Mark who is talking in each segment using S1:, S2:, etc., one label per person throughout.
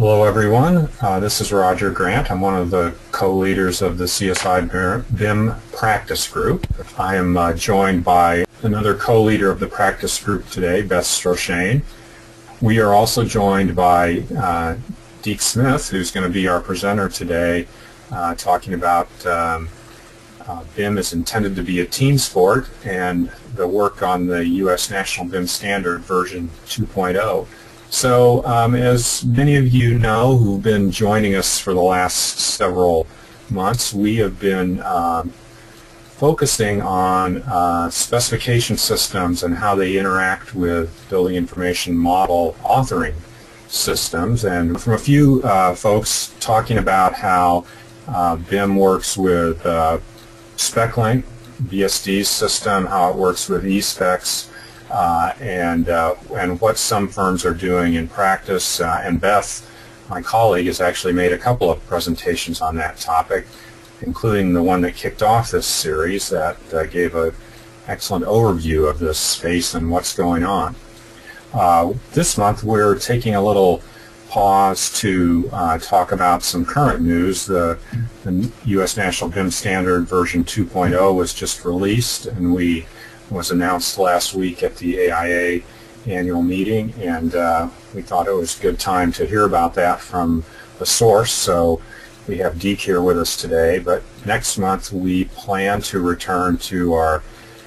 S1: Hello everyone, this is Roger Grant. I'm one of the co-leaders of the CSI BIM practice group. I am joined by another co-leader of the practice group today, Beth Stroshane. We are also joined by Deke Smith, who's going to be our presenter today, talking about BIM is intended to be a team sport and the work on the U.S. National BIM Standard version 2.0. So as many of you know who've been joining us for the last several months, we have been focusing on specification systems and how they interact with building information model authoring systems, and from a few folks talking about how BIM works with SpecLink, BSD's system, how it works with eSpecs, and what some firms are doing in practice. And Beth, my colleague, has actually made a couple of presentations on that topic, including the one that kicked off this series that gave an excellent overview of this space and what's going on. This month we're taking a little pause to talk about some current news. The U.S. National BIM Standard version 2.0 was just released, and was announced last week at the AIA annual meeting, and we thought it was a good time to hear about that from the source. So we have Deke here with us today, but next month we plan to return to our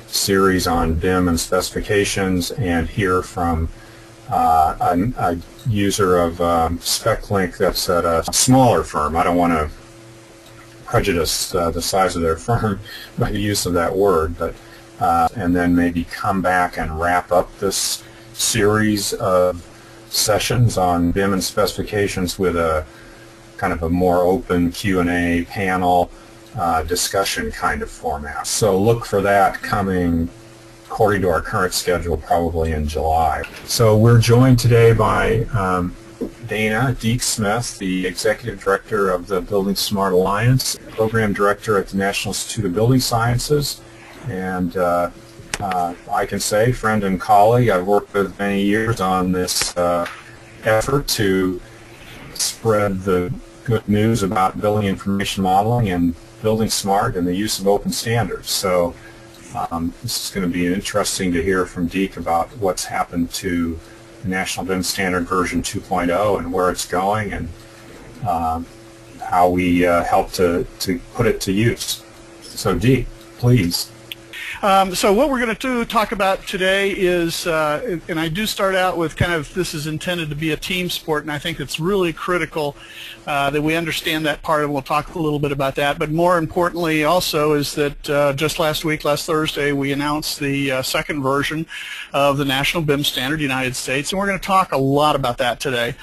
S1: series on BIM and specifications and hear from a user of SpecLink that's at a smaller firm. I don't want to prejudice the size of their firm by the use of that word, but and then maybe come back and wrap up this series of sessions on BIM and specifications with a kind of a more open Q&A panel discussion kind of format. So look for that coming, according to our current schedule, probably in July. So we're joined today by Deke Smith, the Executive Director of the BuildingSMART Alliance, Program Director at the National Institute of Building Sciences, and I can say friend and colleague. I've worked with many years on this effort to spread the good news about building information modeling and BuildingSMART and the use of open standards. So this is going to be interesting to hear from Deke about what's happened to the National BIM Standard version 2.0 and where it's going, and how we help to put it to use. So Deke, please.
S2: So what we're going to talk about today is, and I do start out with kind of, this is intended to be a team sport, and I think it's really critical that we understand that part, and we'll talk a little bit about that. But more importantly also is that just last Thursday, we announced the second version of the National BIM Standard United States, and we're going to talk a lot about that today.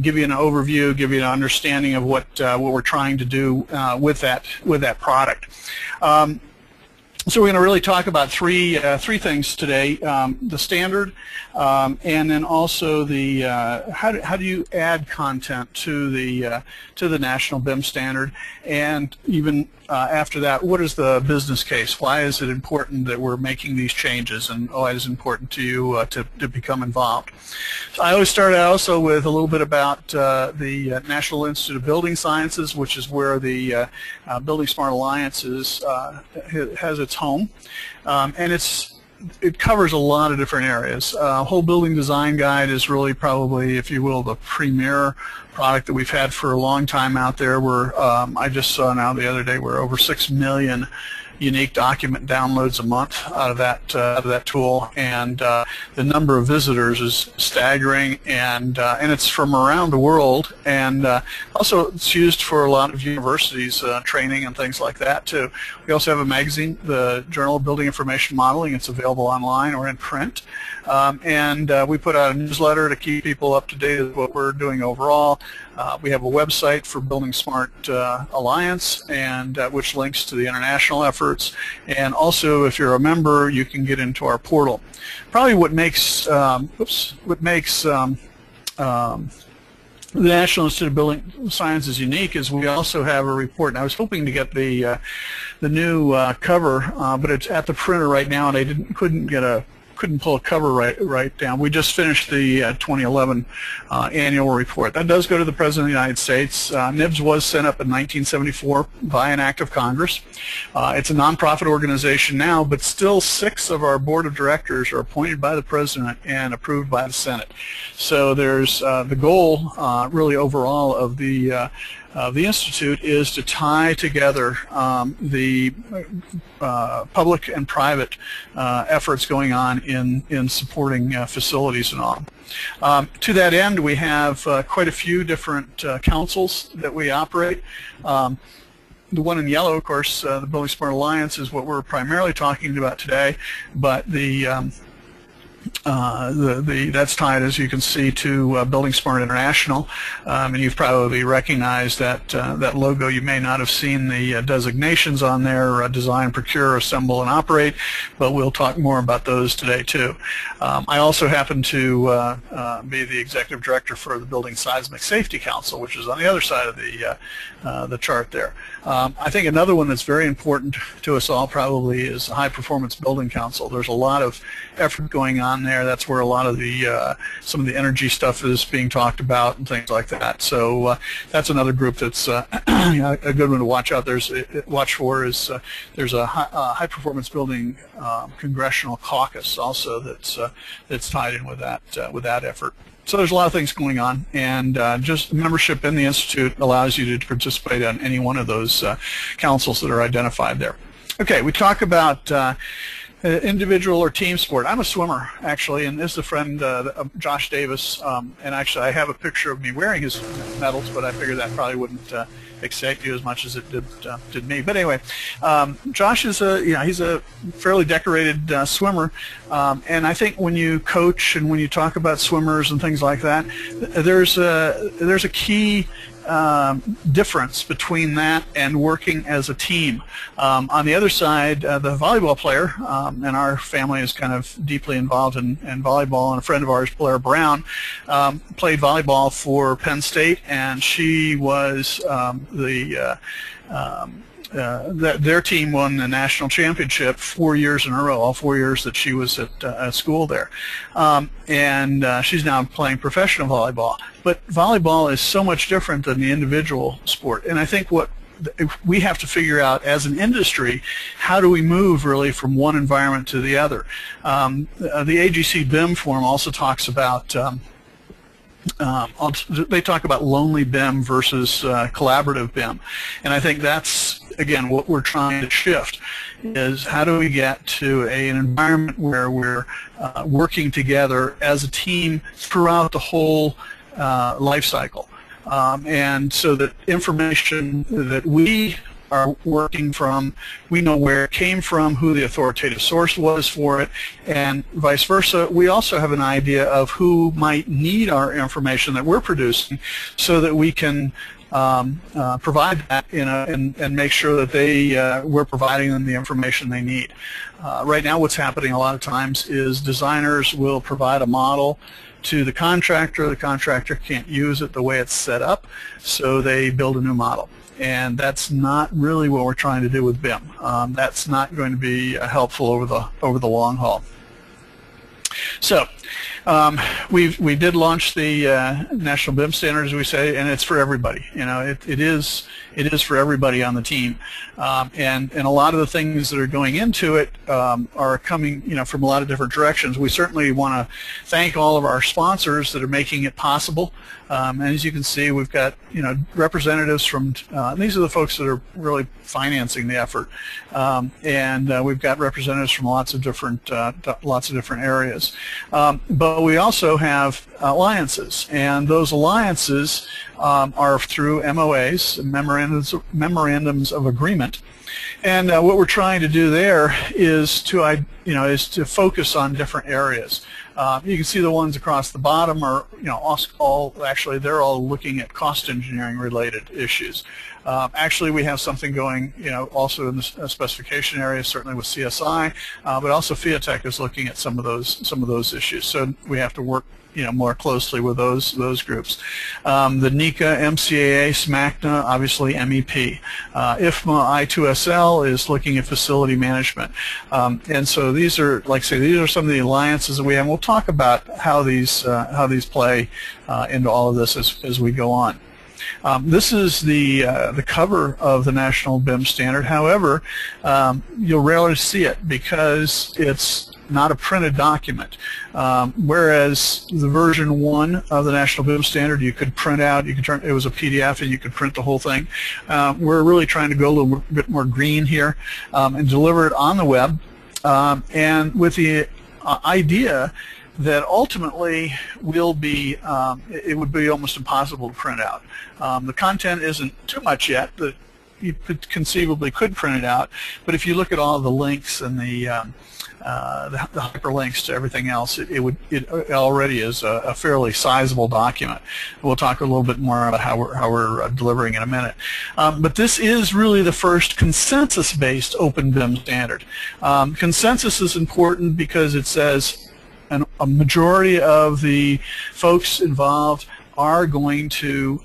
S2: Give you an overview, give you an understanding of what we're trying to do with that product. So we're going to really talk about three things today: the standard, and then also the how do you add content to the National BIM Standard, and even after that, what is the business case? Why is it important that we're making these changes, and why is it important to you to become involved? So I always start out also with a little bit about the National Institute of Building Sciences, which is where the BuildingSMART Alliance has its home, and it covers a lot of different areas. Whole Building Design Guide is really probably, if you will, the premier product that we've had for a long time out there. I just saw now the other day we're over 6 million unique document downloads a month out of that tool, and the number of visitors is staggering, and it's from around the world, and also it's used for a lot of universities training and things like that too. We also have a magazine, the Journal of Building Information Modeling. It's available online or in print, and we put out a newsletter to keep people up to date with what we're doing overall. We have a website for BuildingSMART Alliance, and which links to the international efforts, and also if you're a member you can get into our portal. Probably what makes the National Institute of Building Sciences unique is we also have a report, and I was hoping to get the new cover, but it's at the printer right now, and I couldn't get a couldn't pull a cover right down. We just finished the 2011 annual report. That does go to the President of the United States. NIBS was sent up in 1974 by an act of Congress. It's a nonprofit organization now, but still 6 of our board of directors are appointed by the President and approved by the Senate. So there's the goal really overall of the Institute is to tie together the public and private efforts going on in supporting facilities and all. To that end, we have quite a few different councils that we operate. The one in yellow, of course, the buildingSMART Alliance is what we're primarily talking about today, but that's tied, as you can see, to buildingSMART International, and you've probably recognized that logo. You may not have seen the designations on there: design, procure, assemble, and operate, but we'll talk more about those today too. I also happen to be the executive director for the Building Seismic Safety Council, which is on the other side of the chart there. I think another one that's very important to us all probably is the High Performance Building Council. There's a lot of effort going on there. That's where a lot of the some of the energy stuff is being talked about and things like that. So that's another group that's a good one to watch out. There's a high performance building congressional caucus also that's tied in with that effort. So there's a lot of things going on, and just membership in the Institute allows you to participate on any one of those councils that are identified there. Okay, we talk about individual or team sport. I'm a swimmer, actually, and this is a friend, Josh Davis, and actually I have a picture of me wearing his medals, but I figured that probably wouldn't excite you as much as it did me. But anyway, Josh is he's a fairly decorated swimmer, and I think when you coach and when you talk about swimmers and things like that, there's a key difference between that and working as a team. On the other side, the volleyball player, and our family is kind of deeply involved in volleyball, and a friend of ours, Blair Brown, played volleyball for Penn State, and she was their team won the national championship 4 years in a row, all 4 years that she was at school there. And she's now playing professional volleyball. But volleyball is so much different than the individual sport. And I think what we have to figure out as an industry, how do we move really from one environment to the other? The AGC BIM forum also talks about they talk about lonely BIM versus collaborative BIM, and I think that's again what we're trying to shift, is how do we get to an environment where we're working together as a team throughout the whole life cycle, and so that information that we are working from, we know where it came from, who the authoritative source was for it, and vice versa. We also have an idea of who might need our information that we're producing, so that we can provide that and make sure that we're providing them the information they need. Right now what's happening a lot of times is designers will provide a model to the contractor can't use it the way it's set up, so they build a new model. And that's not really what we're trying to do with BIM. That's not going to be helpful over the long haul. So we did launch the National BIM Standard, as we say, and it's for everybody. You know, it is for everybody on the team, and a lot of the things that are going into it are coming, from a lot of different directions. We certainly want to thank all of our sponsors that are making it possible. And as you can see, we've got representatives from these are the folks that are really financing the effort, and we've got representatives from lots of different areas. But we also have alliances, and those alliances are through MOAs, memorandums of agreement. And what we're trying to do there is to focus on different areas. You can see the ones across the bottom are, actually they're all looking at cost engineering related issues. Actually, we have something going, also in the specification area, certainly with CSI, but also FAIA is looking at some of those issues. So we have to work, more closely with those groups. The NICA, MCAA, SMACNA, obviously MEP. IFMA I2SL is looking at facility management. And so these are, like I say, these are some of the alliances that we have. And we'll talk about how these play into all of this as we go on. This is the cover of the National BIM standard. However, you'll rarely see it because it's not a printed document. Whereas the version 1 of the National BIM standard, you could print out, you could turn, it was a PDF and you could print the whole thing. We're really trying to go a little bit more green here and deliver it on the web, and with the idea that ultimately will be, it would be almost impossible to print out. The content isn't too much yet, but you conceivably could print it out. But if you look at all the links and the hyperlinks to everything else, it already is a fairly sizable document. We'll talk a little bit more about how we're delivering in a minute. But this is really the first consensus-based open BIM standard. Consensus is important because it says a majority of the folks involved are going to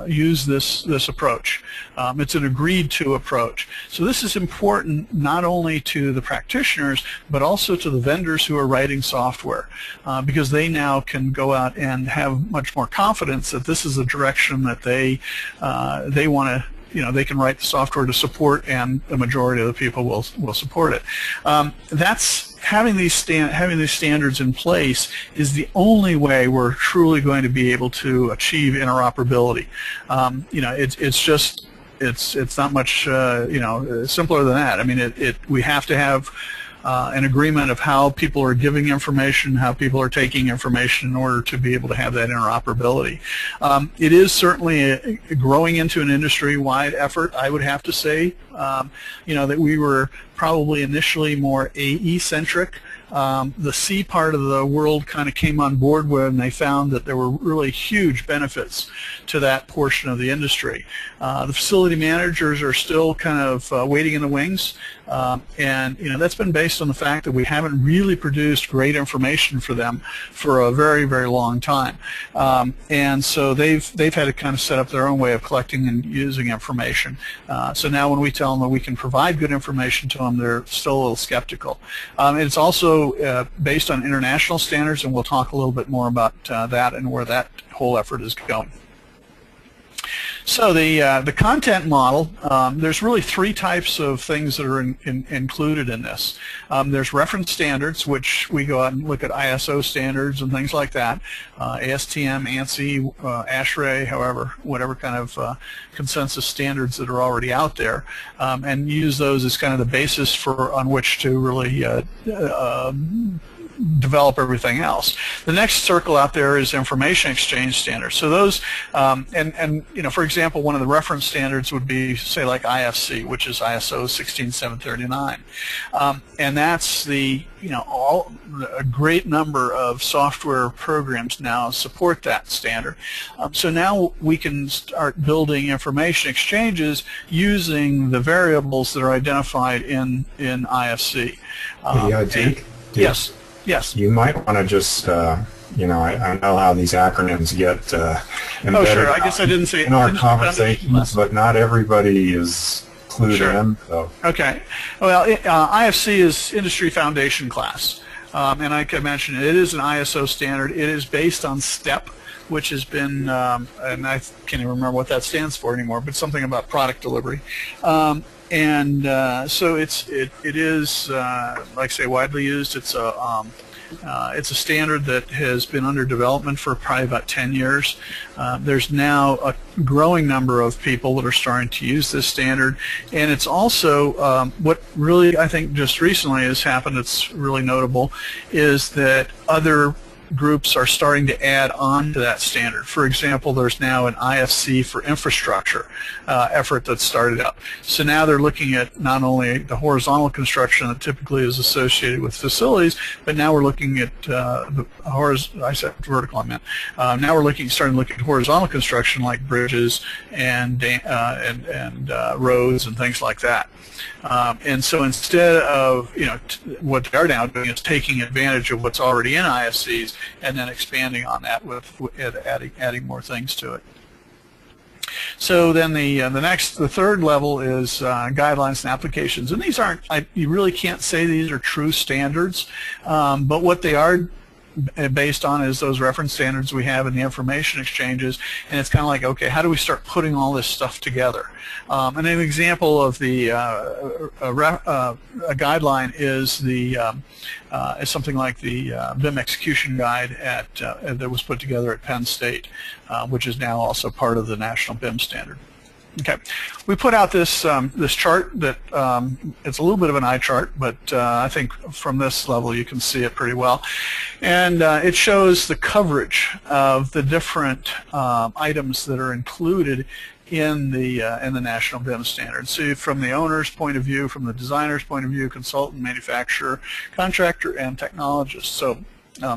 S2: use this approach. It's an agreed-to approach. So this is important not only to the practitioners, but also to the vendors who are writing software, because they now can go out and have much more confidence that this is a direction that they want to. They can write the software to support, and the majority of the people will support it. That's having these standards in place is the only way we're truly going to be able to achieve interoperability. It's not much simpler than that. I mean, we have to have an agreement of how people are giving information, how people are taking information in order to be able to have that interoperability. It is certainly growing into an industry-wide effort, I would have to say. That we were probably initially more AE-centric. The C part of the world kind of came on board when they found that there were really huge benefits to that portion of the industry. The facility managers are still kind of waiting in the wings, and that's been based on the fact that we haven't really produced great information for them for a very, very long time, and so they've had to kind of set up their own way of collecting and using information. So now when we tell them that we can provide good information to them, they're still a little skeptical. It's also based on international standards, and we'll talk a little bit more about that and where that whole effort is going. So the content model, there's really three types of things that are included in this. There's reference standards, which we go out and look at ISO standards and things like that, ASTM, ANSI, ASHRAE, whatever kind of consensus standards that are already out there, and use those as kind of the basis on which to really develop everything else. The next circle out there is information exchange standards. So those, for example, one of the reference standards would be, say, like IFC, which is ISO 16739, and that's a great number of software programs now support that standard. So now we can start building information exchanges using the variables that are identified in IFC.
S1: Deke?
S2: Yes. Yes.
S1: You might want to just, I know how these acronyms get embedded.
S2: Oh, sure. I guess I didn't say
S1: in our conversations, but not everybody is clued in. So. Okay. Well,
S2: IFC is Industry Foundation Class, and like I mentioned, it is an ISO standard. It is based on STEP, which has been, and I can't even remember what that stands for anymore, but something about product delivery. So it is, like I say, widely used. It's a standard that has been under development for probably about 10 years. There's now a growing number of people that are starting to use this standard, and it's also what really I think just recently has happened that's really notable is that other groups are starting to add on to that standard. For example, there's now an IFC for infrastructure effort that's started up. So now they're looking at not only the horizontal construction that typically is associated with facilities, but now we're looking at I said vertical, I meant. Now we're starting to look at horizontal construction like bridges and roads and things like that. And so instead of what they're now doing is taking advantage of what's already in IFCs and then expanding on that with adding more things to it. So then the third level is guidelines and applications, and these aren't, you really can't say these are true standards, but what they are based on is those reference standards we have in the information exchanges, and it's kind of like, okay, how do we start putting all this stuff together? And an example of the a guideline is is something like the BIM execution guide that was put together at Penn State, which is now also part of the National BIM standard. Okay, we put out this this chart that it's a little bit of an eye chart, but I think from this level you can see it pretty well, and it shows the coverage of the different items that are included in the National BIM standard. So from the owner's point of view, from the designer's point of view, consultant, manufacturer, contractor, and technologist. So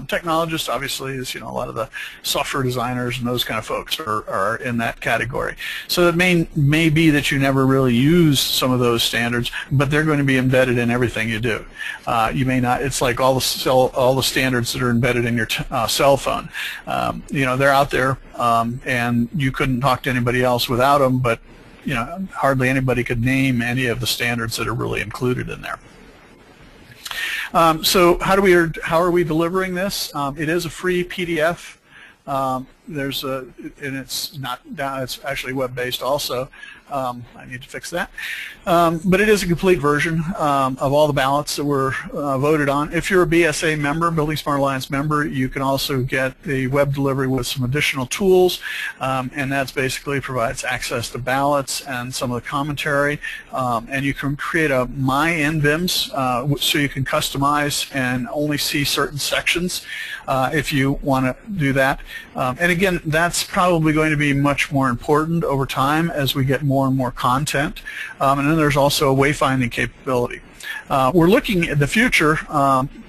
S2: technologists obviously is, a lot of the software designers and those kind of folks are in that category. So it may be that you never really use some of those standards, but they're going to be embedded in everything you do. You may not. It's like all the standards that are embedded in your cell phone. They're out there, and you couldn't talk to anybody else without them. But hardly anybody could name any of the standards that are really included in there. So how are we delivering this? It is a free PDF. And it's not down. It's actually web-based also. I need to fix that. But it is a complete version of all the ballots that were voted on. If you're a BSA member, Building Smart Alliance member, you can also get the web delivery with some additional tools, and that's basically provides access to ballots and some of the commentary. And you can create a My NBIMS, so you can customize and only see certain sections if you want to do that. And again, that's probably going to be much more important over time as we get more and more content. And then there's also a wayfinding capability. We're looking at the future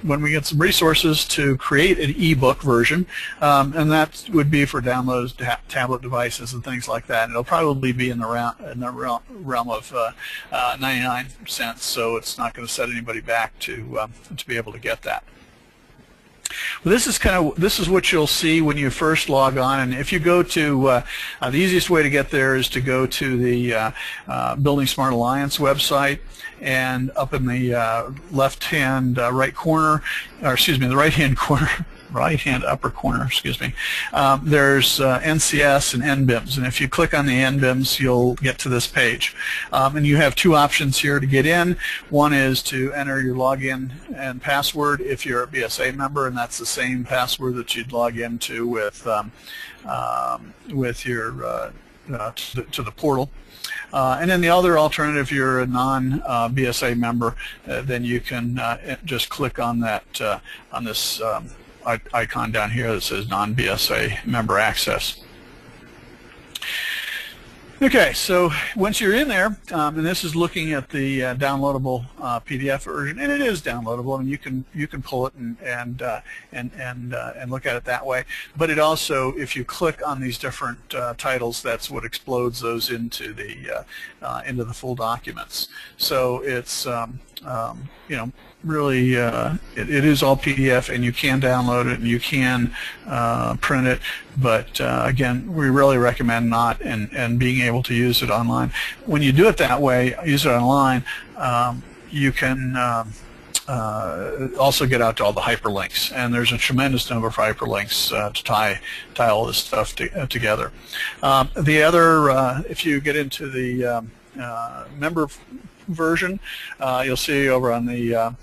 S2: when we get some resources to create an ebook version, and that would be for downloads, tablet devices, and things like that. And it'll probably be in the realm of 99 cents, so it's not going to set anybody back to be able to get that. Well, this is what you'll see when you first log on, and if you go to the easiest way to get there is to go to the Building Smart Alliance website, and up in the left-hand right corner, or excuse me, the right-hand corner, right-hand upper corner, excuse me, there's NCS and NBIMS, and if you click on the NBIMS, you'll get to this page. And you have two options here to get in. One is to enter your login and password if you're a BSA member, and that's the same password that you'd log into with your to the portal. And then the other alternative, if you're a non-BSA member, then you can just click on that on this icon down here that says non-BSA member access. Okay, so once you're in there, and this is looking at the downloadable PDF version, and it is downloadable, and you can pull it and look at it that way. But it also, if you click on these different titles, that's what explodes those into the full documents. So it's really it is all PDF, and you can download it and you can print it, but again, we really recommend not and being able to use it online. When you do it that way, use it online, you can also get out to all the hyperlinks, and there's a tremendous number of hyperlinks to tie all this stuff together. The other, if you get into the member version, you'll see over on the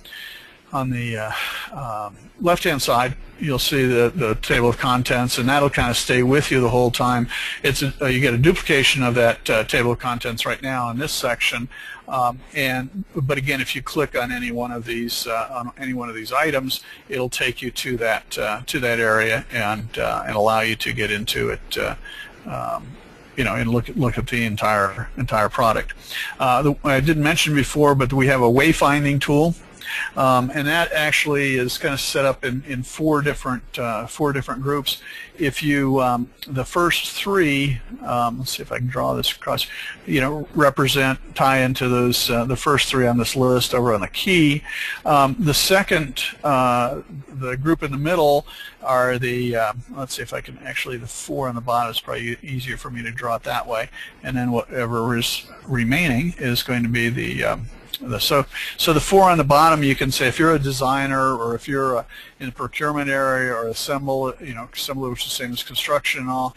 S2: left-hand side, you'll see the table of contents, and that'll kind of stay with you the whole time. It's you get a duplication of that table of contents right now in this section, but again, if you click on any one of these items, it'll take you to that area and allow you to get into it. And look at the entire product. I didn't mention before, but we have a wayfinding tool. And that actually is kind of set up in four different groups. If you the first three, let's see if I can draw this across, tie into those the first three on this list over on the key. The second, the group in the middle are the let's see if I can actually, the four on the bottom is probably easier for me to draw it that way, and then whatever is remaining is going to be so the four on the bottom, you can say if you're a designer, or if you're in the procurement area, or assembly, which is the same as construction and all,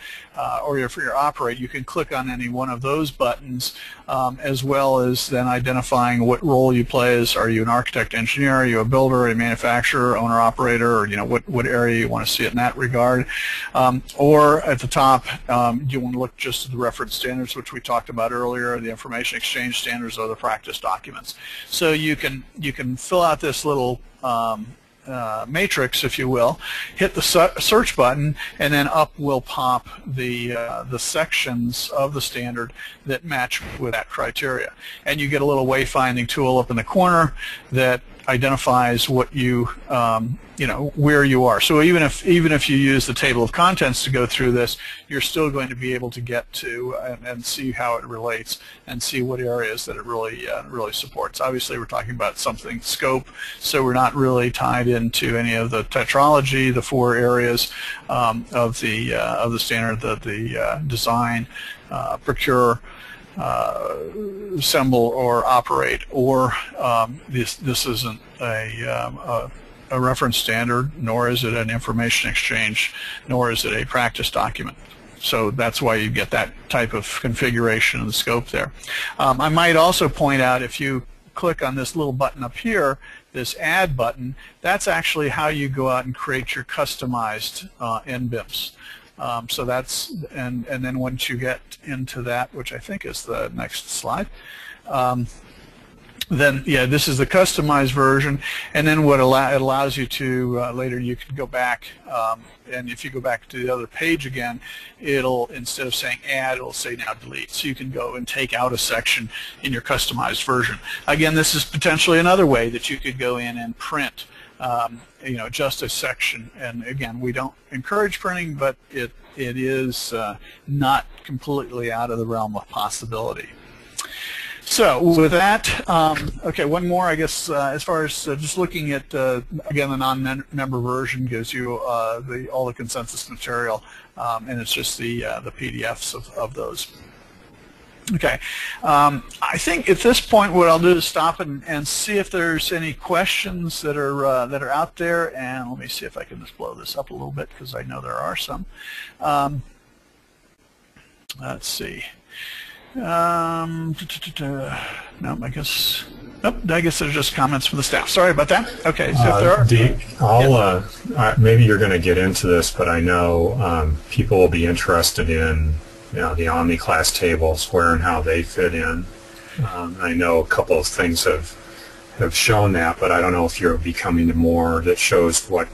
S2: or if you're operate, you can click on any one of those buttons, as well as then identifying what role you play. Are you an architect, engineer? Are you a builder, a manufacturer, owner, operator, or what area you want to see it in that regard? Or at the top, you want to look just at the reference standards, which we talked about earlier, the information exchange standards, or the practice documents. So you can fill out this little matrix, if you will, hit the search button, and then up will pop the sections of the standard that match with that criteria. And you get a little wayfinding tool up in the corner that identifies what you where you are. So even if you use the table of contents to go through this, you're still going to be able to get to and see how it relates and see what areas that it really supports. Obviously, we're talking about something scope, so we're not really tied into any of the tetralogy, the four areas of the standard, the design, procure, assemble, or operate, or this isn't a reference standard, nor is it an information exchange, nor is it a practice document. So that's why you get that type of configuration and scope there. I might also point out, if you click on this little button up here, this add button, that's actually how you go out and create your customized NBIMS. So that's, and then once you get into that, which I think is the next slide, then this is the customized version, and then what it allows you to later, you can go back, and if you go back to the other page again, it'll, instead of saying add, it'll say now delete. So you can go and take out a section in your customized version. Again, this is potentially another way that you could go in and print just a section. And again, we don't encourage printing, but it is not completely out of the realm of possibility. So with that, okay, one more, I guess, as far as just looking at, again, the non-member version gives you all the consensus material, and it's just the PDFs of those. Okay, I think at this point what I'll do is stop and see if there's any questions that are out there, and let me see if I can just blow this up a little bit, because I know there are some. Let's see. No, I guess there's just comments from the staff. Sorry about that. Okay, so if there are,
S1: Deke, maybe you're going to get into this, but I know people will be interested in the Omni class tables, where and how they fit in. I know a couple of things have shown that, but I don't know if you're becoming to more that shows what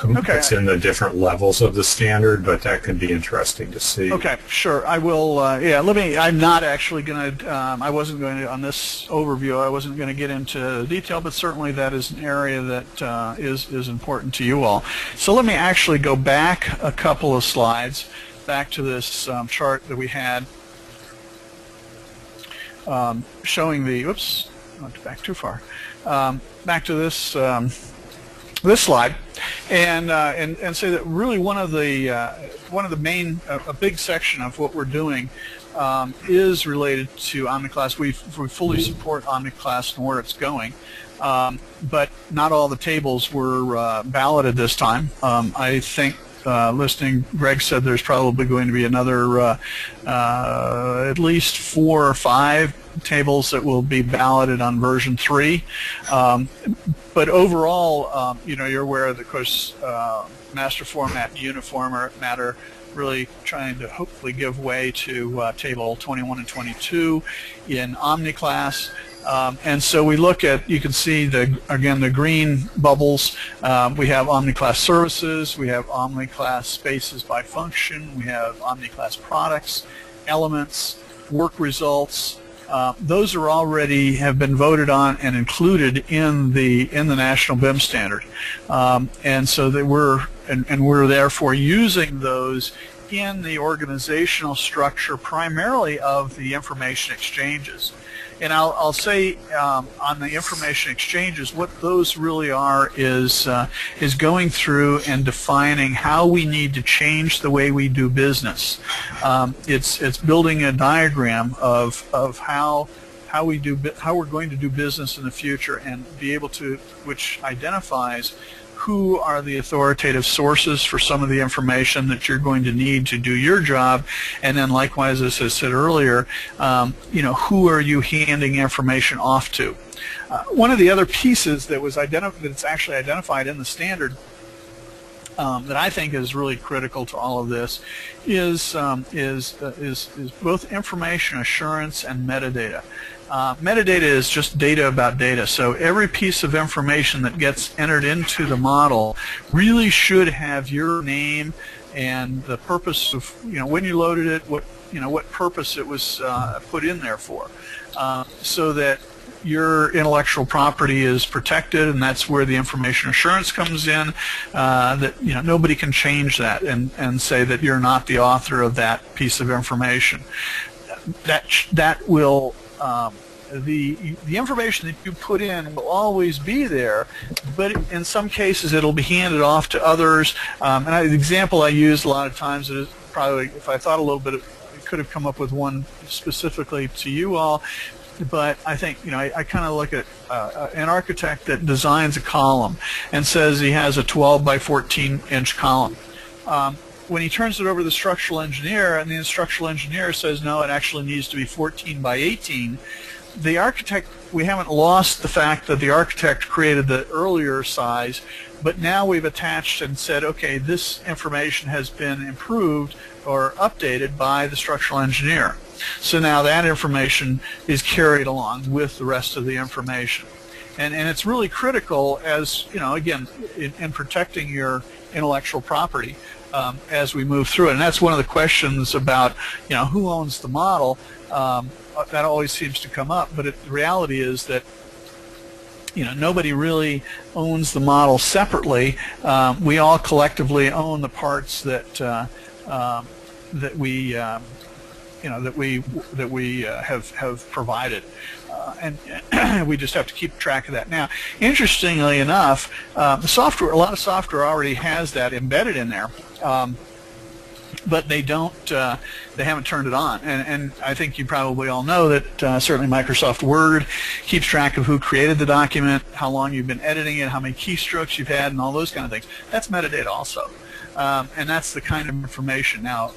S1: it's in the different levels of the standard, but that could be interesting to see. Okay,
S2: sure. I will, I'm not actually going to, I wasn't going to, on this overview, I wasn't going to get into detail, but certainly that is an area that is important to you all. So let me actually go back a couple of slides, back to this chart that we had showing the, oops, not back too far, back to this this slide, and say that really one of the main, a big section of what we're doing is related to OmniClass. We fully support OmniClass and where it's going, but not all the tables were balloted this time. I think listening, Greg said there's probably going to be another at least 4 or 5 tables that will be balloted on version 3. But overall, you're aware of, course, master format and uniform matter really trying to hopefully give way to table 21 and 22 in OmniClass. And so we look at, you can see again the green bubbles. We have OmniClass services, we have OmniClass spaces by function, we have OmniClass products, elements, work results, those are already have been voted on and included in the national BIM standard, and so that we're therefore using those in the organizational structure primarily of the information exchanges. And I'll say on the information exchanges, what those really are is going through and defining how we need to change the way we do business. It's building a diagram of how we're going to do business in the future, and be able to, which identifies who are the authoritative sources for some of the information that you're going to need to do your job, and then likewise, as I said earlier, who are you handing information off to? One of the other pieces that was that's actually identified in the standard that I think is really critical to all of this is both information assurance and metadata. Metadata is just data about data, so every piece of information that gets entered into the model really should have your name and the purpose of, when you loaded it, what purpose it was put in there for, so that your intellectual property is protected, and that's where the information assurance comes in, that nobody can change that and say that you're not the author of that piece of information. That will the information that you put in will always be there, but in some cases it'll be handed off to others. And the example I use a lot of times is probably, if I thought a little bit, I could have come up with one specifically to you all. But I think, I kind of look at an architect that designs a column and says he has a 12 by 14 inch column. When he turns it over to the structural engineer, and the structural engineer says, no, it actually needs to be 14 by 18, the architect, we haven't lost the fact that the architect created the earlier size, but now we've attached and said, okay, this information has been improved or updated by the structural engineer. So now that information is carried along with the rest of the information. And it's really critical, as, again, in protecting your intellectual property as we move through it. And that's one of the questions about, who owns the model. That always seems to come up, but the reality is that nobody really owns the model separately. We all collectively own the parts that we have provided, and we just have to keep track of that. Now, interestingly enough, the software, a lot of software already has that embedded in there. But they haven't turned it on, and I think you probably all know that certainly Microsoft Word keeps track of who created the document, how long you've been editing it, how many keystrokes you've had, and all those kind of things. That's metadata also, and that's the kind of information. Now,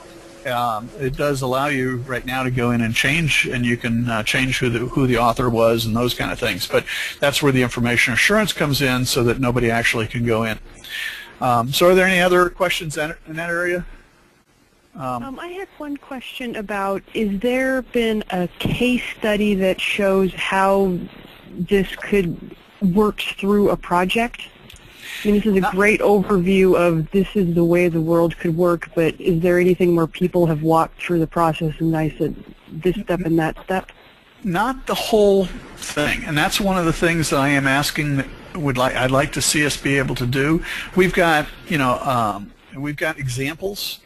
S2: it does allow you right now to go in and change, and you can change who the author was and those kind of things, but that's where the information assurance comes in, so that nobody actually can go in. So are there any other questions in that area?
S3: I had one question about, is there been a case study that shows how this could work through a project? I mean, this is a great overview of this is the way the world could work, but is there anything where people have walked through the process and I said this step and that step? Not
S2: the whole thing, and that's one of the things that I am asking that I'd like to see us be able to do. We've got, we've got examples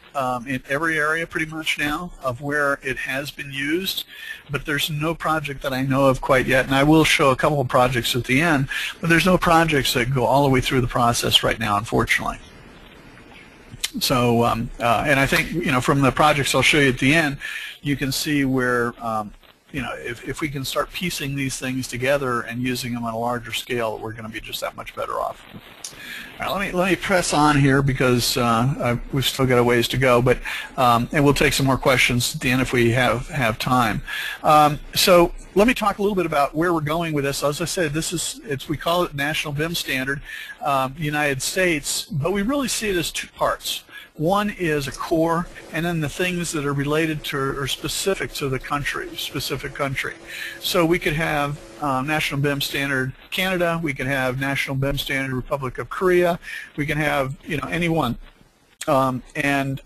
S2: in every area pretty much now of where it has been used, but there's no project that I know of quite yet, and I will show a couple of projects at the end, but there's no projects that go all the way through the process right now, unfortunately. So, and I think, from the projects I'll show you at the end, you can see where, if we can start piecing these things together and using them on a larger scale, we're going to be just that much better off. All right, let me press on here, because we've still got a ways to go, but and we'll take some more questions at the end if we have time. So let me talk a little bit about where we're going with this. As I said, we call it National BIM Standard, United States, but we really see it as two parts. One is a core, and then the things that are related to or specific to the specific country. So we could have National BIM Standard Canada, we could have National BIM Standard Republic of Korea, we can have any one. And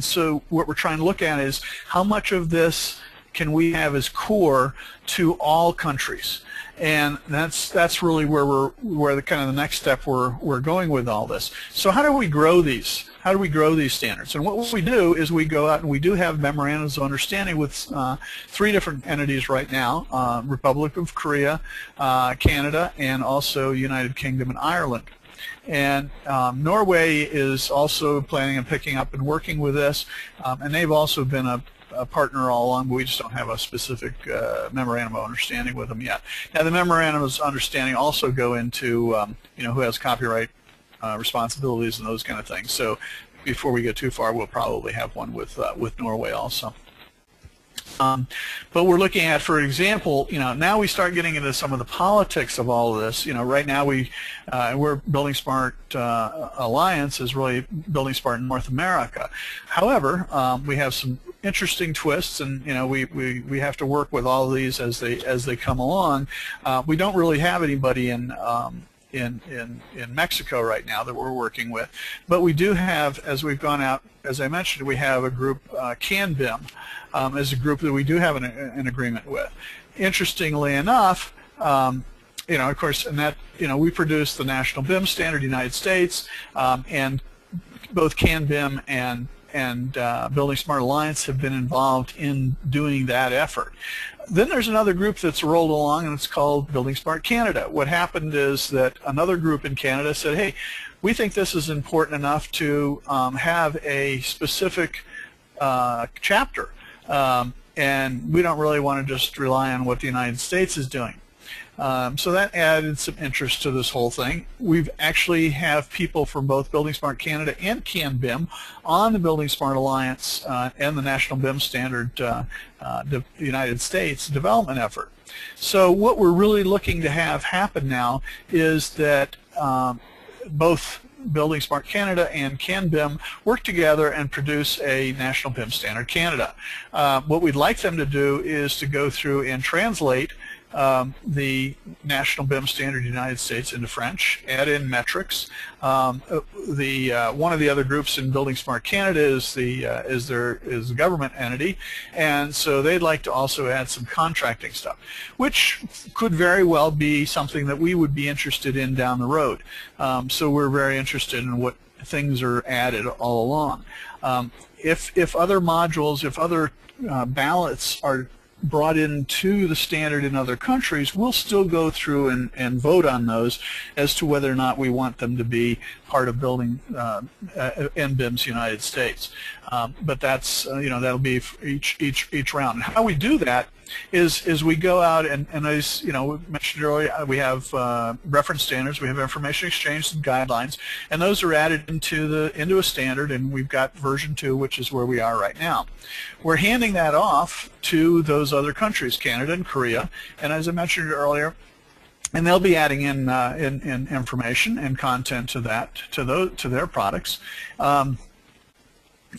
S2: so what we're trying to look at is how much of this can we have as core to all countries? And that's really where the kind of the next step we're going with all this. So how do we grow these? How do we grow these standards? And what we do is we go out and we do have memorandums of understanding with 3 different entities right now: Republic of Korea, Canada, and also United Kingdom and Ireland. And Norway is also planning on picking up and working with this, and they've also been a partner all along, but we just don't have a specific memorandum of understanding with them yet. Now, the memorandums of understanding also go into who has copyright responsibilities and those kind of things. So before we get too far, we'll probably have one with Norway also. But we're looking at, for example, now we start getting into some of the politics of all of this. Right now we're buildingSMART Alliance is really buildingSMART in North America. However, we have some interesting twists, and we have to work with all of these as they come along. We don't really have anybody in Mexico right now that we're working with, but we do have, as we've gone out, as I mentioned, we have a group, NBIM, as a group that we do have an agreement with. Interestingly enough, of course, and that we produce the National BIM Standard United States, and both NBIM and buildingSMART Alliance have been involved in doing that effort. Then there's another group that's rolled along, and it's called buildingSMART Canada. What happened is that another group in Canada said, hey, we think this is important enough to have a specific chapter, and we don't really want to just rely on what the United States is doing. So that added some interest to this whole thing. We've actually have people from both buildingSMART Canada and NBIM on the buildingSMART Alliance and the National BIM Standard United States development effort. So what we're really looking to have happen now is that both buildingSMART Canada and NBIM work together and produce a National BIM Standard Canada. What we'd like them to do is to go through and translate the National BIM Standard United States into French, add in metrics. One of the other groups in buildingSMART Canada is the government entity, and so they'd like to also add some contracting stuff, which could very well be something that we would be interested in down the road. So we're very interested in what things are added all along. If other modules, if other ballots are brought into the standard in other countries, we'll still go through and vote on those as to whether or not we want them to be part of building NBIMS United States. But that's that'll be for each round. And how we do that is we go out and as we mentioned earlier, we have reference standards, we have information exchange and guidelines, and those are added into a standard, and we've got version 2, which is where we are right now. We're handing that off to those other countries, Canada and Korea, and as I mentioned earlier, and they'll be adding in information and content to their products.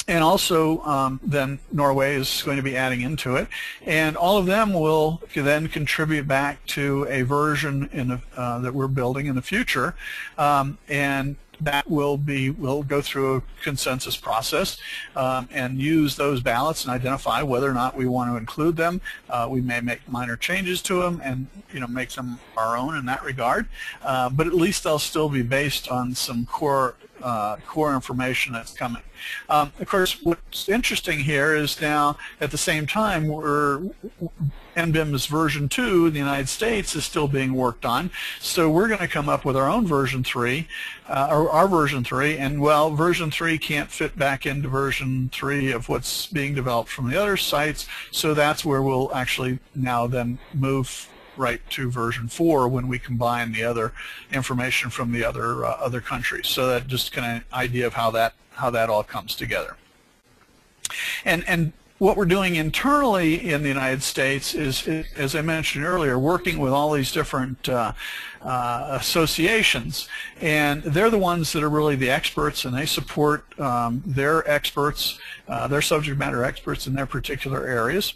S2: And also then Norway is going to be adding into it, and all of them will then contribute back to a version that we're building in the future, and that we'll go through a consensus process and use those ballots and identify whether or not we want to include them. We may make minor changes to them and make them our own in that regard, but at least they'll still be based on some core information that's coming. Of course, what's interesting here is now at the same time NBIMS version 2 in the United States is still being worked on, so we're going to come up with our own version 3, or our version 3, and well, version 3 can't fit back into version 3 of what's being developed from the other sites, so that's where we'll actually now then move right to version 4 when we combine the other information from the other countries. So that just kind of idea of how that all comes together. And what we're doing internally in the United States is, as I mentioned earlier, working with all these different associations, and they're the ones that are really the experts, and they support their experts, their subject matter experts in their particular areas.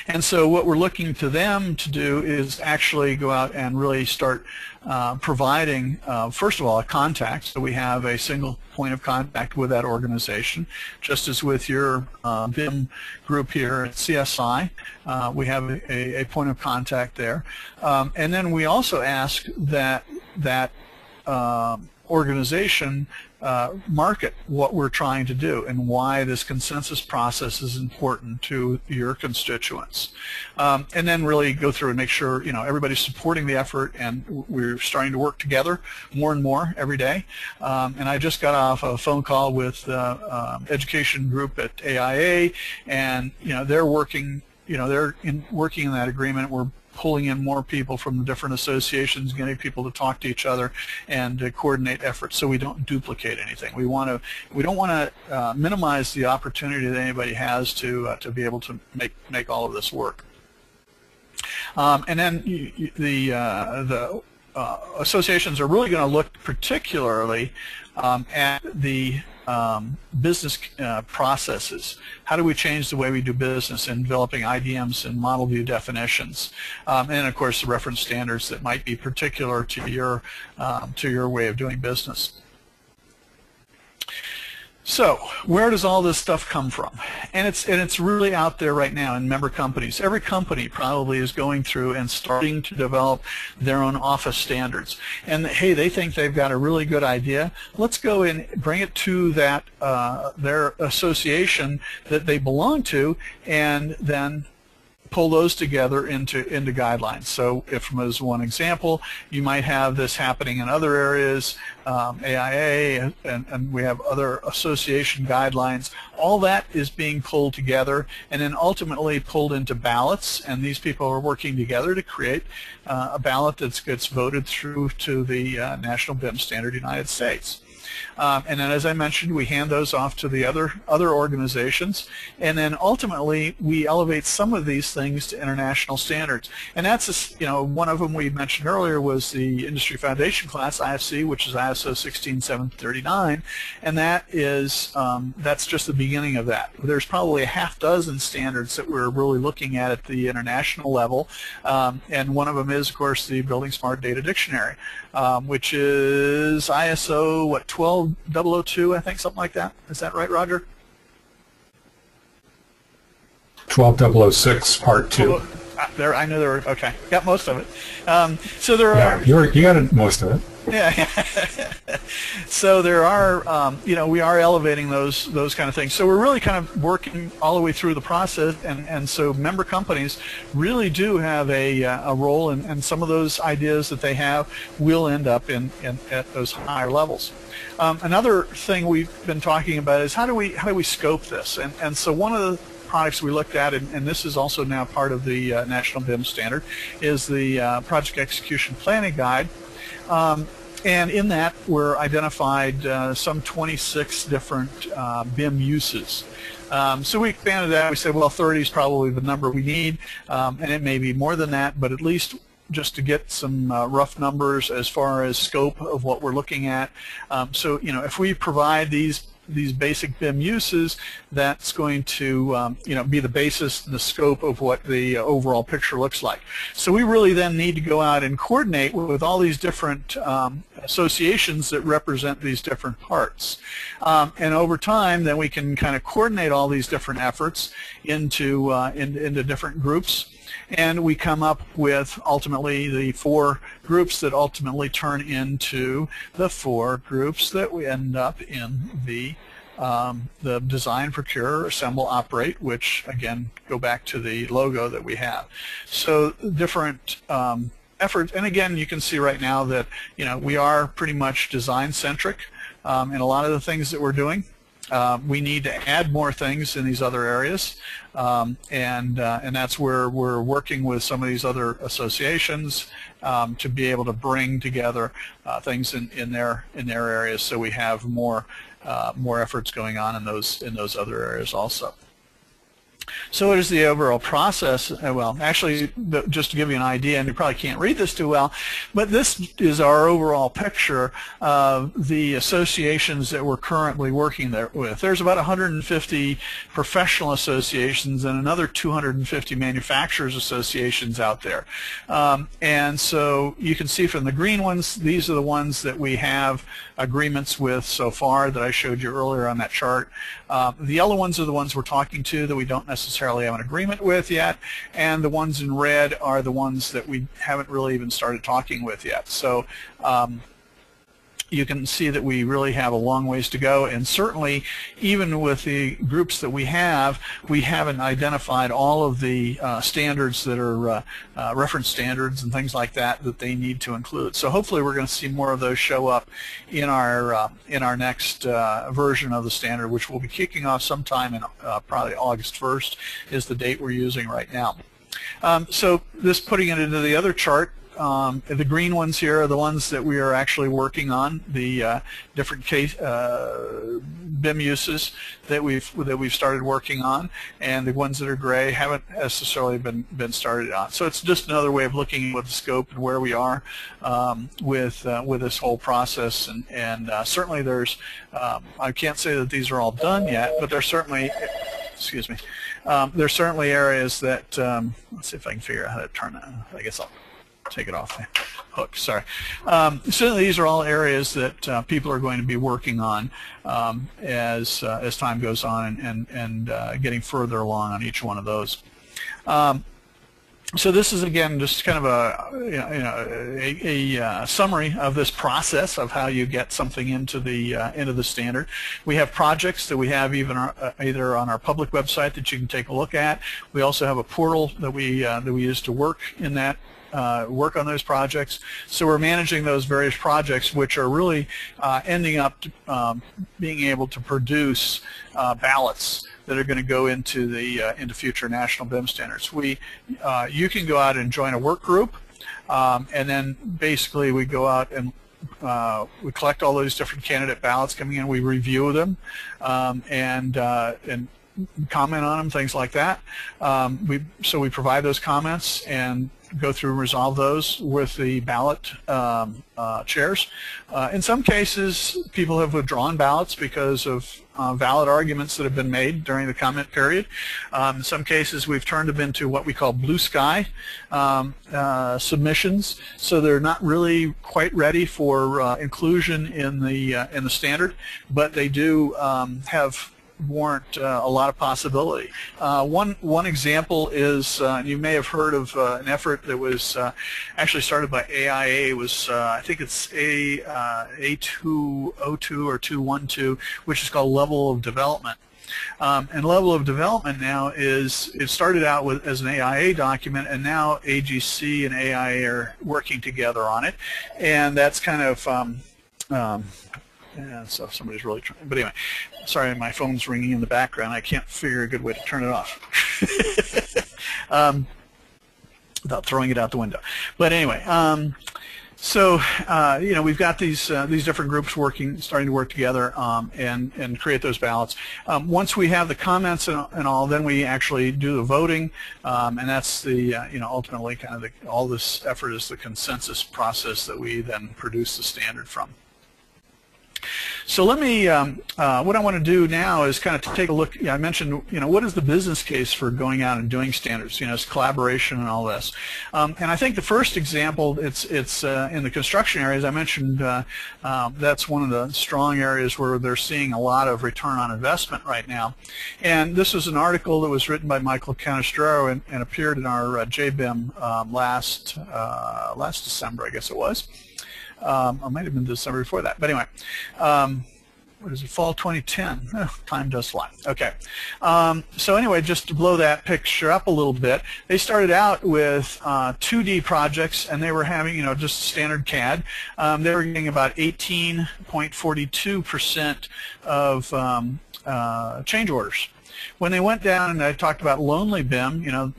S2: And so what we're looking to them to do is actually go out and really start providing, first of all, a contact. So we have a single point of contact with that organization, just as with your BIM group here at CSI. We have a point of contact there. And then we also ask that organization market what we're trying to do and why this consensus process is important to your constituents, and then really go through and make sure everybody's supporting the effort, and we're starting to work together more and more every day. And I just got off a phone call with the education group at AIA, and they're working working in that agreement. We're pulling in more people from the different associations, getting people to talk to each other and to coordinate efforts so we don't duplicate anything. We don't want to minimize the opportunity that anybody has to be able to make all of this work. And then the associations are really going to look particularly at the business processes. How do we change the way we do business in developing IDMs and model view definitions, and of course the reference standards that might be particular to your way of doing business. So where does all this stuff come from? And it's really out there right now in member companies. Every company probably is going through and starting to develop their own office standards. And hey, they think they've got a really good idea. Let's go and bring it to that their association that they belong to, and then pull those together into guidelines. So if, as one example, you might have this happening in other areas, AIA, and we have other association guidelines. All that is being pulled together and then ultimately pulled into ballots, and these people are working together to create a ballot that gets voted through to the National BIM Standard United States. And then, as I mentioned, we hand those off to the other organizations, and then ultimately we elevate some of these things to international standards. And that's one of them we mentioned earlier was the Industry Foundation class, IFC, which is ISO 16739, and that is that's just the beginning of that. There's probably a half dozen standards that we're really looking at the international level, and one of them is, of course, the buildingSMART Data Dictionary, which is ISO 12002, I think, something like that. Is that right, Roger?
S1: 12006, Part 2.
S2: There, I knew there were. Okay, got most of it. So there are.
S1: You got most of it.
S2: Yeah. So there are, we are elevating those kind of things. So we're really kind of working all the way through the process, and so member companies really do have a role, and some of those ideas that they have will end up at those higher levels. Another thing we've been talking about is how do we scope this, and so one of the products we looked at, and this is also now part of the National BIM standard, is the Project Execution Planning Guide. And in that we're identified some 26 different BIM uses. So we expanded that. We said, well, 30 is probably the number we need, and it may be more than that, but at least just to get some rough numbers as far as scope of what we're looking at. So if we provide these basic BIM uses, that's going to be the basis and the scope of what the overall picture looks like. So we really then need to go out and coordinate with all these different associations that represent these different parts. And over time, then we can kind of coordinate all these different efforts into different groups. And we come up with ultimately the 4 groups that ultimately turn into the 4 groups that we end up in the design, procure, assemble, operate, which again go back to the logo that we have. So different efforts, and again you can see right now that we are pretty much design centric in a lot of the things that we're doing. We need to add more things in these other areas, and that's where we're working with some of these other associations to be able to bring together things in their areas, so we have more efforts going on in those other areas also. So what is the overall process? Well, actually, just to give you an idea, and you probably can't read this too well, but this is our overall picture of the associations that we're currently working there with. There's about 150 professional associations and another 250 manufacturers associations out there. And so you can see from the green ones, these are the ones that we have agreements with so far that I showed you earlier on that chart. The yellow ones are the ones we're talking to that we don't necessarily have an agreement with yet, and the ones in red are the ones that we haven't really even started talking with yet. So you can see that we really have a long ways to go, and certainly even with the groups that we haven't identified all of the standards that are reference standards and things like that that they need to include. So hopefully we're going to see more of those show up in our next version of the standard, which will be kicking off sometime in probably August 1st is the date we're using right now. So this, putting it into the other chart, the green ones here are the ones that we are actually working on, the different case BIM uses that we've started working on, and the ones that are gray haven't necessarily been started on. So it's just another way of looking at the scope and where we are with this whole process. And certainly there's I can't say that these are all done yet, but there's certainly, excuse me, there's certainly areas that let's see if I can figure out how to turn that. I guess I'll take it off the hook, sorry. Certainly these are all areas that people are going to be working on as time goes on, and getting further along on each one of those. So this is, again, just kind of a summary of this process of how you get something into the standard. We have projects that we have either on our public website that you can take a look at. We also have a portal that we use to work in that. Work on those projects. So we're managing those various projects, which are really ending up being able to produce ballots that are going to go into into future national BIM standards. You can go out and join a work group, and then basically we go out and we collect all those different candidate ballots coming in. We review them and comment on them, things like that. So we provide those comments and go through and resolve those with the ballot chairs. In some cases, people have withdrawn ballots because of valid arguments that have been made during the comment period. In some cases, we've turned them into what we call blue sky submissions, so they're not really quite ready for inclusion in the standard, but they do warrant a lot of possibility. One example is, you may have heard of an effort that was actually started by AIA. It was I think it's A202 or 212, which is called level of development. And level of development now it started out as an AIA document, and now AGC and AIA are working together on it, and that's kind of yeah, so somebody's really trying. But anyway, sorry, my phone's ringing in the background. I can't figure a good way to turn it off without throwing it out the window. But anyway, so we've got these different groups starting to work together and create those ballots. Once we have the comments and all, then we actually do the voting, and that's the ultimately kind of all this effort is the consensus process that we then produce the standard from. So let me, what I want to do now is kind of take a look. I mentioned, what is the business case for going out and doing standards? It's collaboration and all this. And I think the first example, it's in the construction areas. I mentioned that's one of the strong areas where they're seeing a lot of return on investment right now. And this was an article that was written by Michael Canestraro and appeared in our JBIM last December, I guess it was. Or might have been December before that, but anyway, what is it, fall 2010? Oh, time does fly. Okay, so anyway, just to blow that picture up a little bit, they started out with 2D projects, and they were having, just standard CAD. They were getting about 18.42% of change orders. When they went down, and I talked about lonely BIM, you know,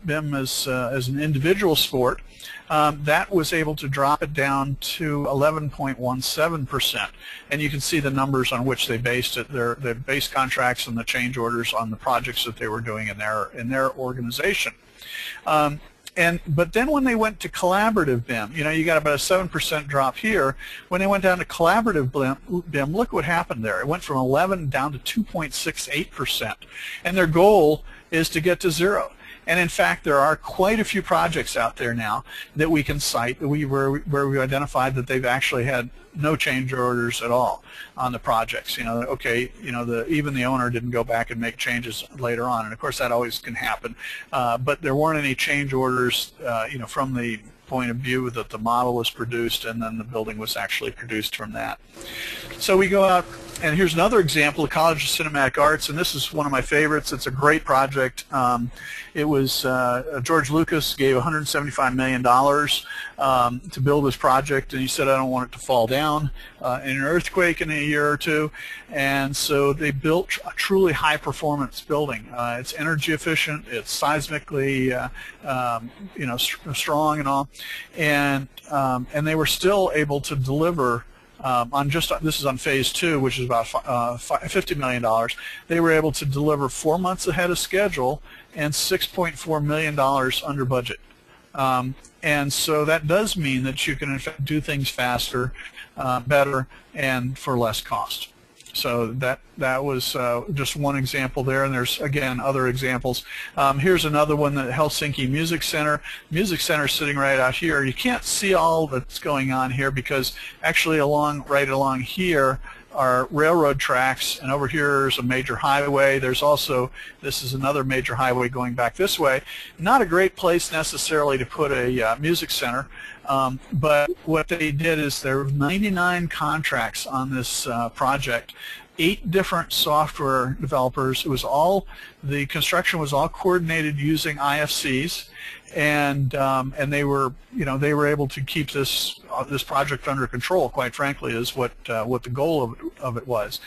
S2: BIM as an individual sport, that was able to drop it down to 11.17%. And you can see the numbers on which they based it, their base contracts and the change orders on the projects that they were doing in their organization. But then when they went to collaborative BIM, you know, you got about a 7% drop here. When they went down to collaborative BIM, look what happened there. It went from 11 down to 2.68%. And their goal is to get to 0. And in fact, there are quite a few projects out there now that we can cite that where we identified that they've actually had no change orders at all on the projects. You know, okay, you know, even the owner didn't go back and make changes later on, and of course that always can happen. But there weren't any change orders, you know, from the point of view that the model was produced and then the building was actually produced from that. So we go out, and here's another example, the College of Cinematic Arts, and this is one of my favorites. It's a great project. It was George Lucas gave $175 million to build this project, and he said, I don't want it to fall down in an earthquake in a year or two. And so they built a truly high-performance building. It's energy efficient, it's seismically you know, strong and all, and they were still able to deliver this is on phase 2, which is about $50 million. They were able to deliver 4 months ahead of schedule and $6.4 million under budget. And so that does mean that you can in fact do things faster, better, and for less cost. So that was just one example there, and there's again other examples. Here's another one, the Helsinki Music Center. Music Center is sitting right out here. You can't see all that's going on here because actually right along here are railroad tracks, and over here is a major highway. There's also, this is another major highway going back this way. Not a great place necessarily to put a music center, but what they did is there were 99 contracts on this project, 8 different software developers. It was all, the construction was all coordinated using IFCs, and they were, you know, they were able to keep this project under control. Quite frankly, is what the goal of it was.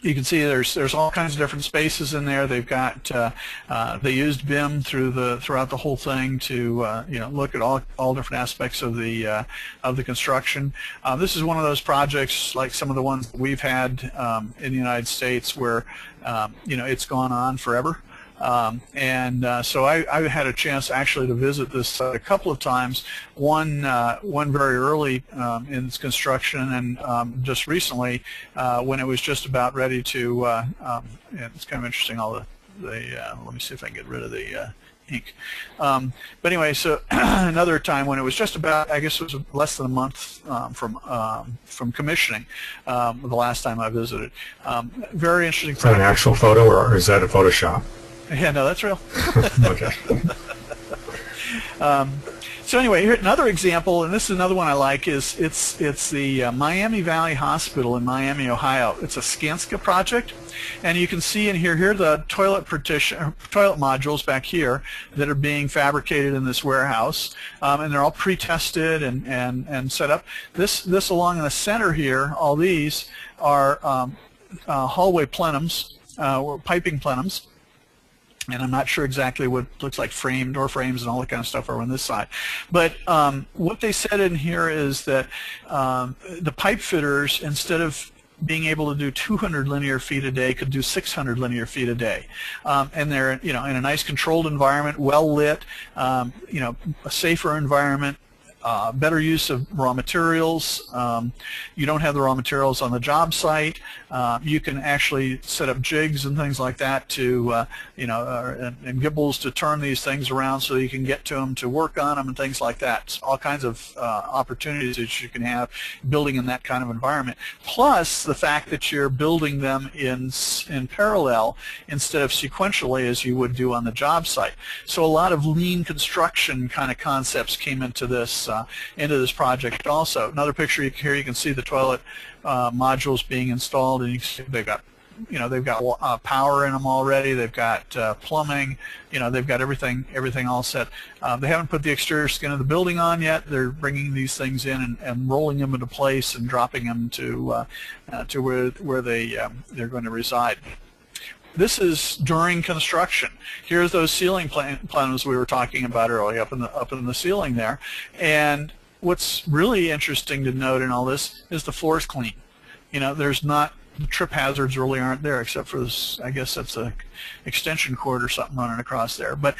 S2: You can see there's all kinds of different spaces in there. They've got they used BIM throughout the whole thing to you know, look at all different aspects of the construction. This is one of those projects like some of the ones that we've had in the United States where you know, it's gone on forever. So I had a chance actually to visit this a couple of times. One very early in its construction, and just recently when it was just about ready to. It's kind of interesting. All the let me see if I can get rid of the ink. But anyway, so another time when it was just about, I guess it was less than a month from commissioning, the last time I visited. Very interesting.
S1: Is that an actual photo, or is that a Photoshop?
S2: Yeah, no, that's real.
S1: Okay.
S2: So anyway, here another example, and this is another one I like. Is it's the Miami Valley Hospital in Miami, Ohio. It's a Skanska project, and you can see in here the toilet modules back here that are being fabricated in this warehouse, and they're all pre-tested and set up. This along in the center here, all these are hallway plenums, or piping plenums. And I'm not sure exactly what looks like door frames and all that kind of stuff are on this side. But what they said in here is that the pipe fitters, instead of being able to do 200 linear feet a day, could do 600 linear feet a day. And they're, you know, in a nice controlled environment, well lit, you know, a safer environment. Better use of raw materials. You don't have the raw materials on the job site. You can actually set up jigs and things like that to, you know, and gibbles to turn these things around so you can get to them, to work on them and things like that. It's all kinds of opportunities that you can have building in that kind of environment. Plus the fact that you're building them in parallel instead of sequentially as you would do on the job site. So a lot of lean construction kind of concepts came into this project also. Another picture here, you can see the toilet modules being installed, and you can see they've got power in them already. They've got plumbing. You know, they've got everything all set. They haven't put the exterior skin of the building on yet. They're bringing these things in and rolling them into place and dropping them to where they're going to reside. this is during construction. Here's those ceiling plans we were talking about earlier up in the ceiling there. And what's really interesting to note in all this is the floor's clean. You know, there's not, the trip hazards really aren't there, except for this, I guess that's a extension cord or something running across there. But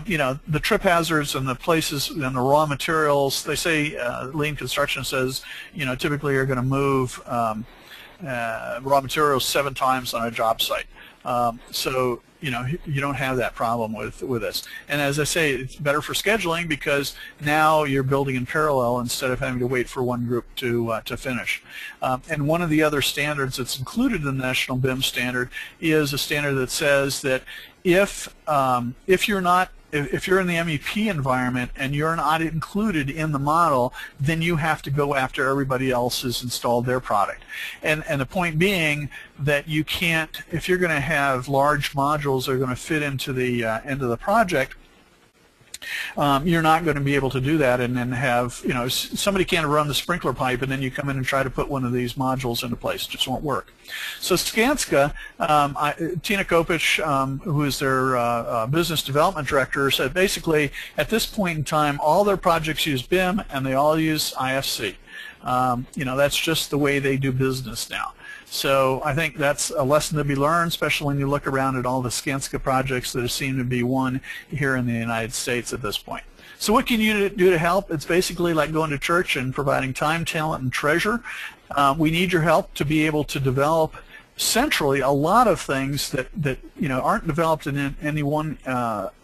S2: you know, the trip hazards and the places and the raw materials, they say lean construction says, you know, typically you're going to move raw materials 7 times on a job site. So you know, you don't have that problem with this. And as I say, it's better for scheduling because now you're building in parallel instead of having to wait for one group to finish. And one of the other standards that's included in the National BIM standard is a standard that says that if you're in the MEP environment and you're not included in the model, then you have to go after everybody else who's installed their product. And the point being that you can't, if you're going to have large modules that are going to fit into the project, you're not going to be able to do that and then have, you know, somebody can't run the sprinkler pipe and then you come in and try to put one of these modules into place. It just won't work. So Skanska, Tina Kopich, who is their business development director, said basically at this point in time all their projects use BIM and they all use IFC. You know, that's just the way they do business now. So I think that's a lesson to be learned, especially when you look around at all the Skanska projects that seem to be won here in the United States at this point. So what can you do to help? It's basically like going to church and providing time, talent, and treasure. We need your help to be able to develop centrally a lot of things that you know aren't developed in any one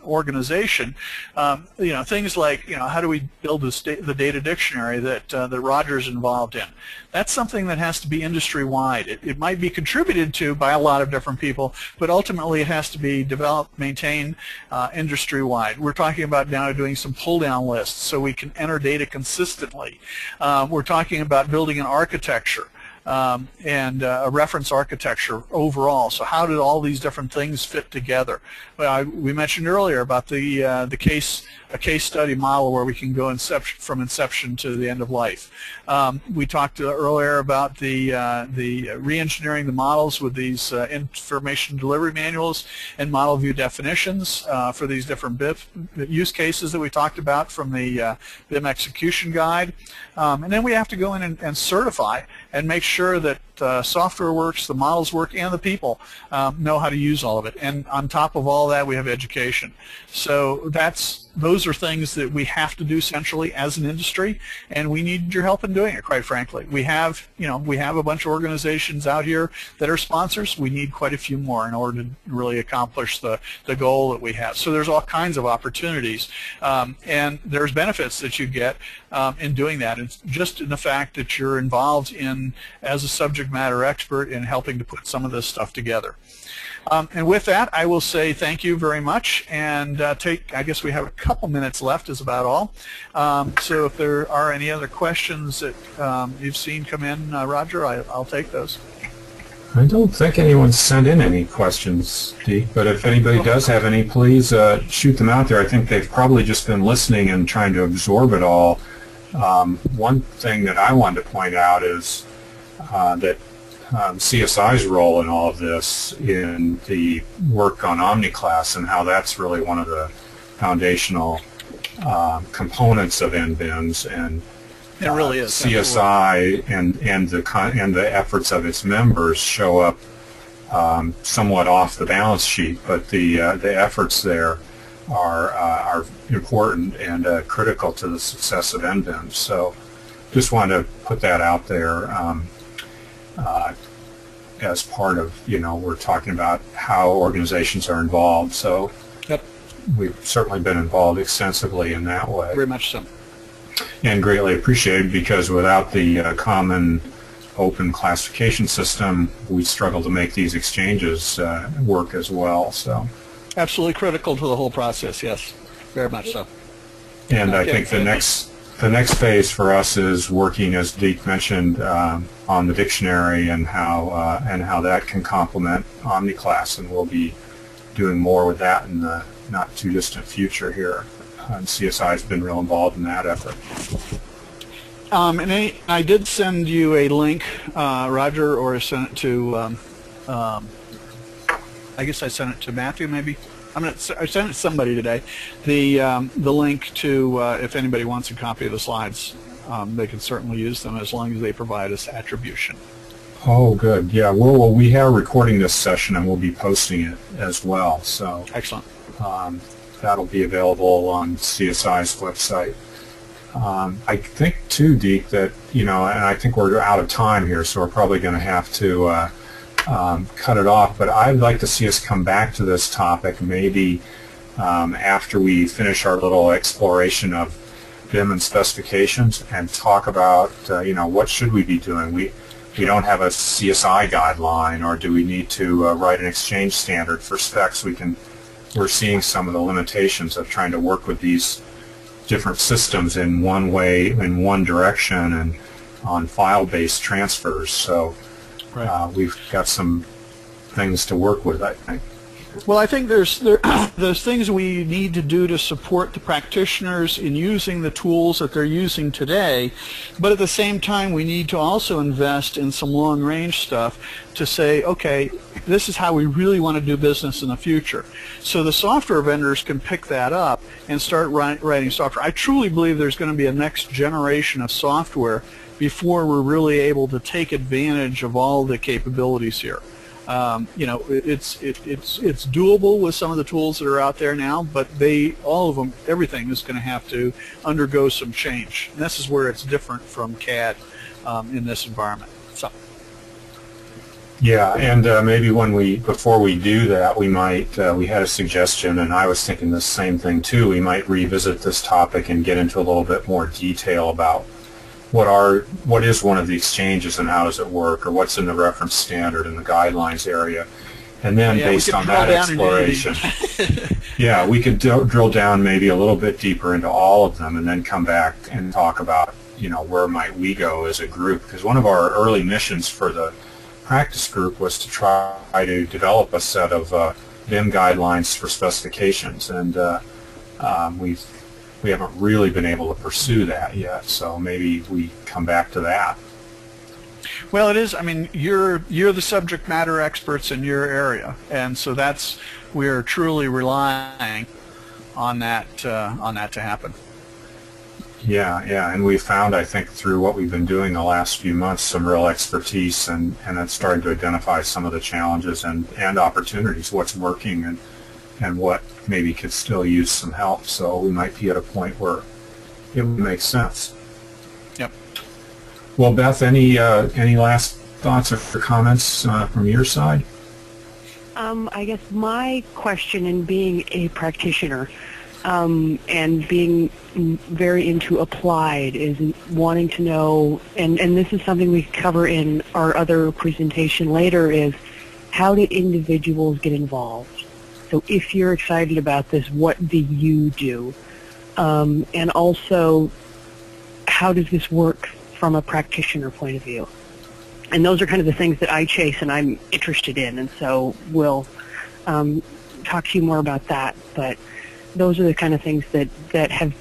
S2: organization. You know, things like, you know, how do we build the data dictionary that that Roger's involved in? That's something that has to be industry-wide. It might be contributed to by a lot of different people, but ultimately it has to be developed, maintained industry-wide. We're talking about now doing some pull-down lists so we can enter data consistently. We're talking about building an architecture. And a reference architecture overall. So how did all these different things fit together? Well, we mentioned earlier about a case study model where we can go from inception to the end of life. We talked earlier about the re-engineering the models with these information delivery manuals and model view definitions for these different BIM use cases that we talked about from the BIM execution guide. And then we have to go in and certify and make sure that software works, the models work, and the people know how to use all of it. And on top of all that, we have education. So those are things that we have to do centrally as an industry, and we need your help in doing it, quite frankly. We have a bunch of organizations out here that are sponsors. We need quite a few more in order to really accomplish the goal that we have. So there's all kinds of opportunities, and there's benefits that you get in doing that. It's just in the fact that you're involved in, as a subject matter expert, in helping to put some of this stuff together. And with that, I will say thank you very much, and I guess we have a couple minutes left is about all. So if there are any other questions that you've seen come in, Roger, I'll take those.
S1: I don't think anyone's sent in any questions, Deke, but if anybody does have any, please shoot them out there. I think they've probably just been listening and trying to absorb it all. One thing that I wanted to point out is that CSI's role in all of this in the work on OmniClass and how that's really one of the foundational components of NBIMS, and
S2: it really is.
S1: CSI and the efforts of its members show up somewhat off the balance sheet, but the efforts there are important and critical to the success of NBIMS. So just wanted to put that out there. As part of, we're talking about how organizations are involved. So
S2: yep,
S1: we've certainly been involved extensively in that way.
S2: Very much so.
S1: And greatly appreciated, because without the common open classification system, we struggle to make these exchanges work as well. So
S2: absolutely critical to the whole process, yes, very much so.
S1: And I think the next phase for us is working, as Deke mentioned, on the dictionary and how that can complement OmniClass, and we'll be doing more with that in the not too distant future here. And CSI has been real involved in that effort.
S2: And I did send you a link, Roger, or send it to I guess I sent it to Matthew, maybe. I sent it to somebody today. The link to if anybody wants a copy of the slides, they can certainly use them as long as they provide us attribution.
S1: Oh, good. Yeah. Well, we are recording this session and we'll be posting it as well. So
S2: excellent.
S1: That'll be available on CSI's website. I think too, Deke, that and I think we're out of time here, so we're probably going to have to cut it off. But I'd like to see us come back to this topic maybe after we finish our little exploration of BIM and specifications and talk about what should we be doing. We don't have a CSI guideline, or do we need to write an exchange standard for specs? We're seeing some of the limitations of trying to work with these different systems in one way, in one direction, and on file-based transfers. So we've got some things to work with, I think.
S2: Well, I think there's things we need to do to support the practitioners in using the tools that they're using today, but at the same time we need to also invest in some long-range stuff to say, okay, this is how we really want to do business in the future. So the software vendors can pick that up and start writing software. I truly believe there's going to be a next generation of software before we're really able to take advantage of all the capabilities here. It's doable with some of the tools that are out there now, but all of them, everything is going to have to undergo some change. And this is where it's different from CAD in this environment. So.
S1: Yeah, and maybe before we do that, we might, we had a suggestion, and I was thinking the same thing too, we might revisit this topic and get into a little bit more detail about what is one of the exchanges and how does it work, or what's in the reference standard and the guidelines area, and then based on that exploration, yeah, we could drill down maybe a little bit deeper into all of them, and then come back and talk about where might we go as a group, because one of our early missions for the practice group was to try to develop a set of BIM guidelines for specifications, and we haven't really been able to pursue that yet, so maybe we come back to that.
S2: Well, it is. I mean, you're the subject matter experts in your area, and so we're truly relying on that to happen.
S1: Yeah, and we found, I think, through what we've been doing the last few months, some real expertise, and it's starting to identify some of the challenges and opportunities, what's working and what maybe could still use some help. So we might be at a point where it would make sense.
S2: Yep.
S1: Well, Beth, any last thoughts or comments from your side?
S3: I guess my question, in being a practitioner and being very into applied, is wanting to know, and this is something we cover in our other presentation later, is how do individuals get involved? So if you're excited about this, what do you do? And also, how does this work from a practitioner point of view? And those are kind of the things that I chase and I'm interested in, and so we'll talk to you more about that. But those are the kind of things that have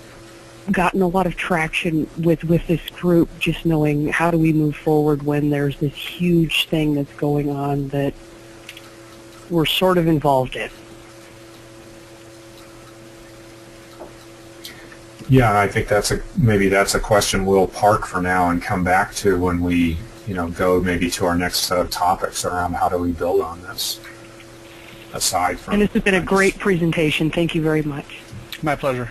S3: gotten a lot of traction with this group, just knowing how do we move forward when there's this huge thing that's going on that we're sort of involved in.
S1: Yeah, I think maybe that's a question we'll park for now and come back to when we go maybe to our next set of topics around how do we build on this. Aside from,
S3: and this has been a great presentation. Thank you very much.
S2: My pleasure.